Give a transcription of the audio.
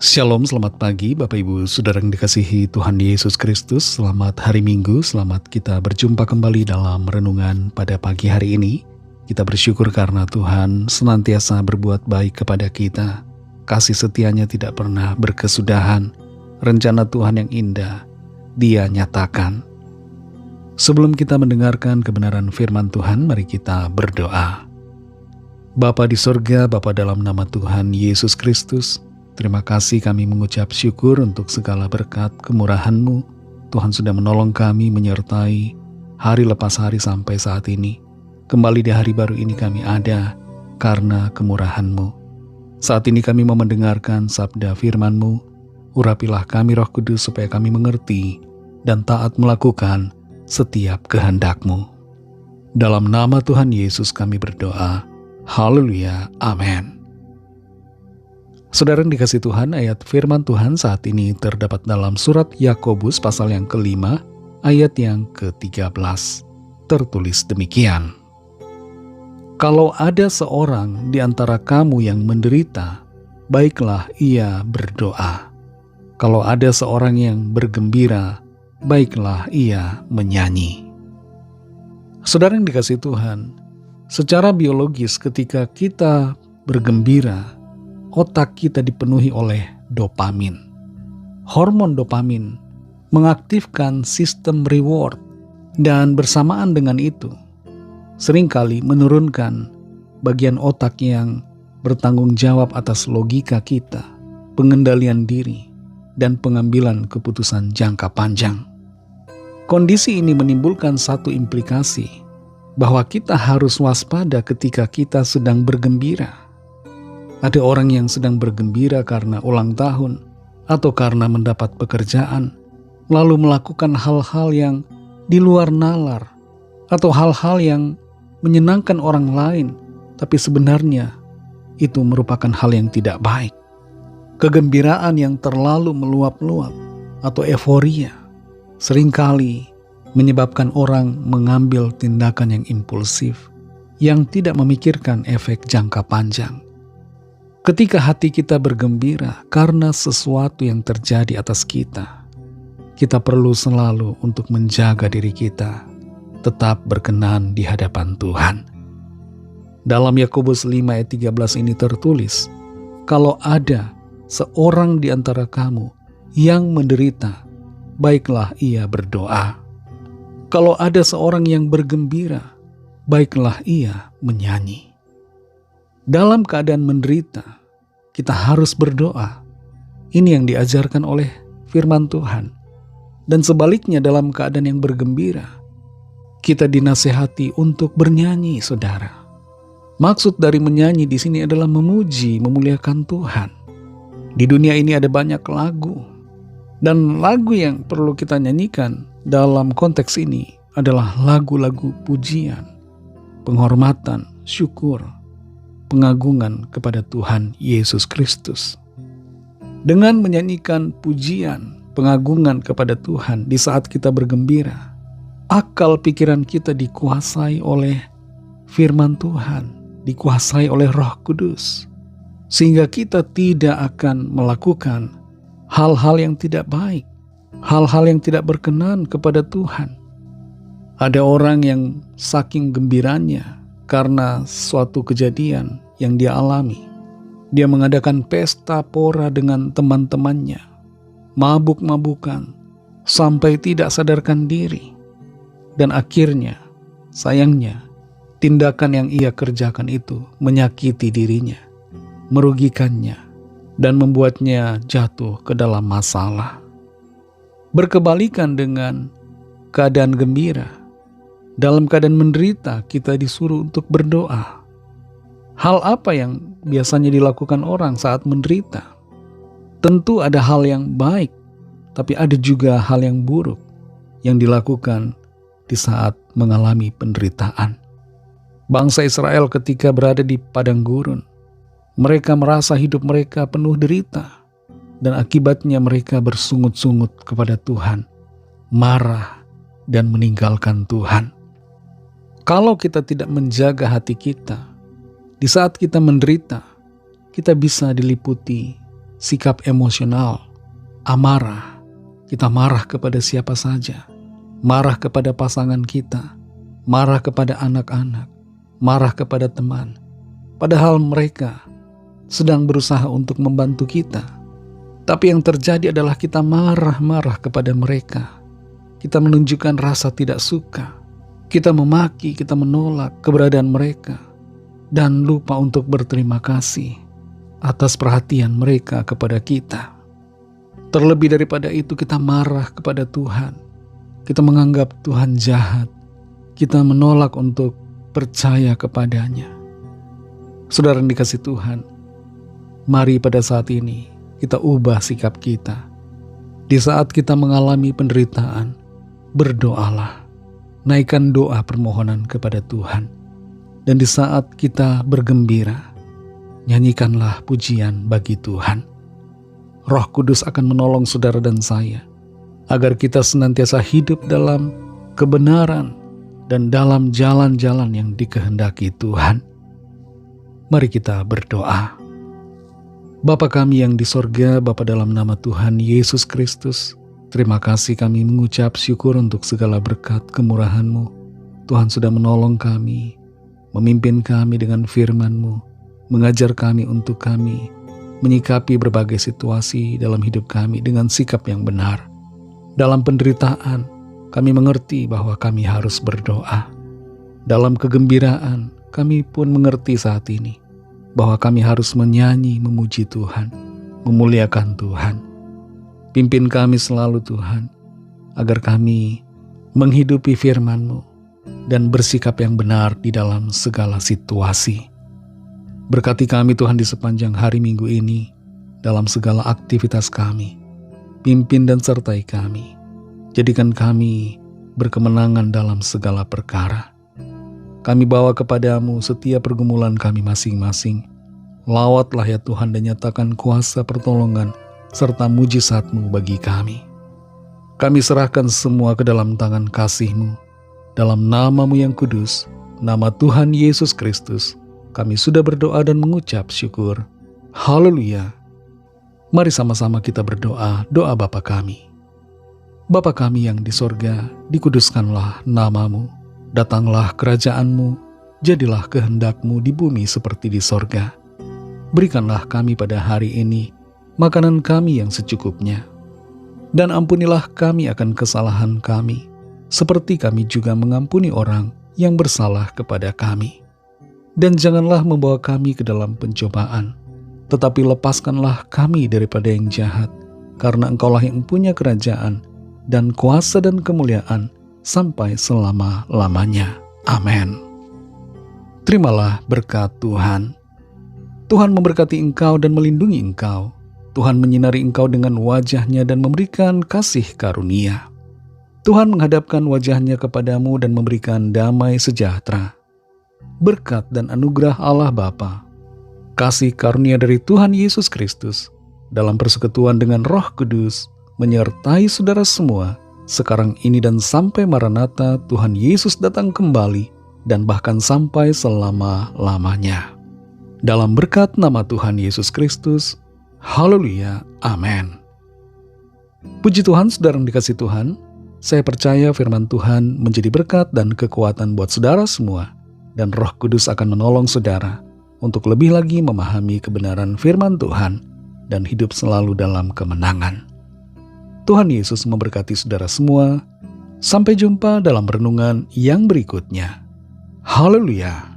Shalom, selamat pagi Bapak Ibu Saudara yang dikasihi Tuhan Yesus Kristus. Selamat hari Minggu, selamat kita berjumpa kembali dalam renungan pada pagi hari ini. Kita bersyukur karena Tuhan senantiasa berbuat baik kepada kita. Kasih setianya tidak pernah berkesudahan. Rencana Tuhan yang indah Dia nyatakan. Sebelum kita mendengarkan kebenaran firman Tuhan, mari kita berdoa. Bapa di sorga, Bapa dalam nama Tuhan Yesus Kristus, terima kasih kami mengucap syukur untuk segala berkat kemurahan-Mu. Tuhan sudah menolong kami menyertai hari lepas hari sampai saat ini. Kembali di hari baru ini kami ada karena kemurahan-Mu. Saat ini kami mau mendengarkan sabda firman-Mu. Urapilah kami Roh Kudus supaya kami mengerti dan taat melakukan setiap kehendak-Mu. Dalam nama Tuhan Yesus kami berdoa. Haleluya. Amin. Saudara yang dikasih Tuhan, ayat firman Tuhan saat ini terdapat dalam surat Yakobus pasal yang kelima, ayat yang ke-13. Tertulis demikian. Kalau ada seorang di antara kamu yang menderita, baiklah ia berdoa. Kalau ada seorang yang bergembira, baiklah ia menyanyi. Saudara yang dikasih Tuhan, secara biologis ketika kita bergembira, otak kita dipenuhi oleh dopamin. Hormon dopamin mengaktifkan sistem reward dan bersamaan dengan itu seringkali menurunkan bagian otak yang bertanggung jawab atas logika kita, pengendalian diri, dan pengambilan keputusan jangka panjang. Kondisi ini menimbulkan satu implikasi bahwa kita harus waspada ketika kita sedang bergembira. Ada orang yang sedang bergembira karena ulang tahun atau karena mendapat pekerjaan, lalu melakukan hal-hal yang di luar nalar atau hal-hal yang menyenangkan orang lain, tapi sebenarnya itu merupakan hal yang tidak baik. Kegembiraan yang terlalu meluap-luap atau euforia seringkali menyebabkan orang mengambil tindakan yang impulsif, yang tidak memikirkan efek jangka panjang. Ketika hati kita bergembira karena sesuatu yang terjadi atas kita, kita perlu selalu untuk menjaga diri kita tetap berkenan di hadapan Tuhan. Dalam Yakobus 5 ayat 13 ini tertulis, kalau ada seorang di antara kamu yang menderita, baiklah ia berdoa. Kalau ada seorang yang bergembira, baiklah ia menyanyi. Dalam keadaan menderita, kita harus berdoa. Ini yang diajarkan oleh firman Tuhan. Dan sebaliknya dalam keadaan yang bergembira, kita dinasehati untuk bernyanyi, saudara. Maksud dari menyanyi di sini adalah memuji, memuliakan Tuhan. Di dunia ini ada banyak lagu. Dan lagu yang perlu kita nyanyikan dalam konteks ini adalah lagu-lagu pujian, penghormatan, syukur, pengagungan kepada Tuhan Yesus Kristus. Dengan menyanyikan pujian, pengagungan kepada Tuhan di saat kita bergembira, akal pikiran kita dikuasai oleh firman Tuhan, dikuasai oleh Roh Kudus, sehingga kita tidak akan melakukan hal-hal yang tidak baik, hal-hal yang tidak berkenan kepada Tuhan. Ada orang yang saking gembiranya karena suatu kejadian yang dia alami. Dia mengadakan pesta pora dengan teman-temannya, mabuk-mabukan, sampai tidak sadarkan diri. Dan akhirnya, sayangnya, tindakan yang ia kerjakan itu menyakiti dirinya, merugikannya, dan membuatnya jatuh ke dalam masalah. Berkebalikan dengan keadaan gembira, dalam keadaan menderita kita disuruh untuk berdoa. Hal apa yang biasanya dilakukan orang saat menderita? Tentu ada hal yang baik, tapi ada juga hal yang buruk yang dilakukan di saat mengalami penderitaan. Bangsa Israel ketika berada di padang gurun, mereka merasa hidup mereka penuh derita, dan akibatnya mereka bersungut-sungut kepada Tuhan, marah, dan meninggalkan Tuhan. Kalau kita tidak menjaga hati kita, di saat kita menderita, kita bisa diliputi sikap emosional, amarah. Kita marah kepada siapa saja, marah kepada pasangan kita, marah kepada anak-anak, marah kepada teman. Padahal mereka sedang berusaha untuk membantu kita. Tapi yang terjadi adalah kita marah-marah kepada mereka. Kita menunjukkan rasa tidak suka. Kita memaki, kita menolak keberadaan mereka. Dan lupa untuk berterima kasih atas perhatian mereka kepada kita. Terlebih daripada itu, kita marah kepada Tuhan. Kita menganggap Tuhan jahat. Kita menolak untuk percaya kepadanya. Saudara yang dikasihi Tuhan, mari pada saat ini kita ubah sikap kita. Di saat kita mengalami penderitaan, berdoalah. Naikkan doa permohonan kepada Tuhan. Dan di saat kita bergembira, nyanyikanlah pujian bagi Tuhan. Roh Kudus akan menolong saudara dan saya, agar kita senantiasa hidup dalam kebenaran dan dalam jalan-jalan yang dikehendaki Tuhan. Mari kita berdoa. Bapa kami yang di sorga, Bapa dalam nama Tuhan Yesus Kristus, terima kasih kami mengucap syukur untuk segala berkat kemurahan-Mu. Tuhan sudah menolong kami, memimpin kami dengan firman-Mu, mengajar kami untuk kami menyikapi berbagai situasi dalam hidup kami dengan sikap yang benar. Dalam penderitaan, kami mengerti bahwa kami harus berdoa. Dalam kegembiraan, kami pun mengerti saat ini bahwa kami harus menyanyi, memuji Tuhan, memuliakan Tuhan. Pimpin kami selalu Tuhan, agar kami menghidupi firman-Mu dan bersikap yang benar di dalam segala situasi. Berkati kami Tuhan di sepanjang hari Minggu ini, dalam segala aktivitas kami. Pimpin dan sertai kami. Jadikan kami berkemenangan dalam segala perkara. Kami bawa kepadamu setiap pergumulan kami masing-masing. Lawatlah ya Tuhan dan nyatakan kuasa pertolongan serta mujizat-Mu bagi kami. Kami serahkan semua ke dalam tangan kasih-Mu. Dalam nama-Mu yang kudus, nama Tuhan Yesus Kristus, kami sudah berdoa dan mengucap syukur. Haleluya. Mari sama-sama kita berdoa, doa Bapa kami. Bapa kami yang di sorga, dikuduskanlah nama-Mu. Datanglah kerajaan-Mu, jadilah kehendak-Mu di bumi seperti di sorga. Berikanlah kami pada hari ini makanan kami yang secukupnya. Dan ampunilah kami akan kesalahan kami, seperti kami juga mengampuni orang yang bersalah kepada kami. Dan janganlah membawa kami ke dalam pencobaan, tetapi lepaskanlah kami daripada yang jahat, karena Engkaulah yang punya kerajaan, dan kuasa dan kemuliaan, sampai selama-lamanya. Amin. Terimalah berkat Tuhan. Tuhan memberkati engkau dan melindungi engkau. Tuhan menyinari engkau dengan wajah-Nya dan memberikan kasih karunia. Tuhan menghadapkan wajah-Nya kepadamu dan memberikan damai sejahtera. Berkat dan anugerah Allah Bapa, kasih karunia dari Tuhan Yesus Kristus, dalam persekutuan dengan Roh Kudus, menyertai saudara semua, sekarang ini dan sampai Maranatha Tuhan Yesus datang kembali, dan bahkan sampai selama-lamanya. Dalam berkat nama Tuhan Yesus Kristus, haleluya, amin. Puji Tuhan, saudara yang dikasihi Tuhan, saya percaya firman Tuhan menjadi berkat dan kekuatan buat saudara semua, dan Roh Kudus akan menolong saudara untuk lebih lagi memahami kebenaran firman Tuhan dan hidup selalu dalam kemenangan. Tuhan Yesus memberkati saudara semua. Sampai jumpa dalam renungan yang berikutnya. Haleluya.